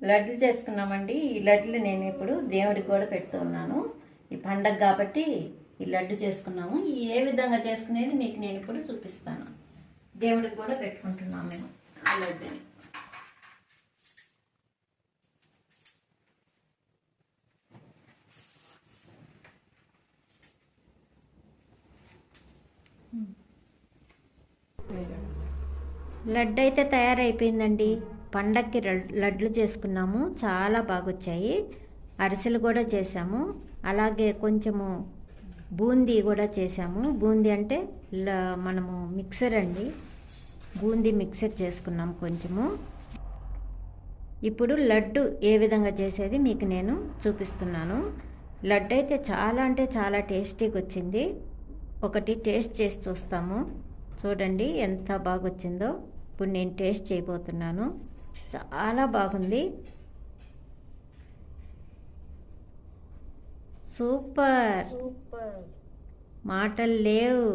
లడ్లు చేసుకున్నామండి. ఈ లడ్లు నేను ఇప్పుడు దేవుడికి కూడా పెడుతూ ఉన్నాను. ఈ పండగ కాబట్టి ఈ లడ్డు చేసుకున్నాము. ఏ విధంగా చేసుకునేది మీకు నేను ఇప్పుడు చూపిస్తాను. దేవుడికి కూడా పెట్టుకుంటున్నాము మేము ఆ లడ్డుని. లడ్డు అయితే తయారైపోయిందండి. పండక్కి లడ్లు చేసుకున్నాము, చాలా బాగొచ్చాయి. అరిసెలు కూడా చేసాము, అలాగే కొంచెము బూందీ కూడా చేసాము. బూందీ అంటే మనము మిక్సర్ అండి, బూందీ మిక్సర్ చేసుకున్నాము కొంచెము. ఇప్పుడు లడ్డు ఏ విధంగా చేసేది మీకు నేను చూపిస్తున్నాను. లడ్డు అయితే చాలా అంటే చాలా టేస్టీగా వచ్చింది. ఒకటి టేస్ట్ చేసి చూస్తాము. చూడండి ఎంత బాగా వచ్చిందో. ఇప్పుడు నేను టేస్ట్ చేయబోతున్నాను. చాలా బాగుంది, సూపర్, మాటలు లేవు.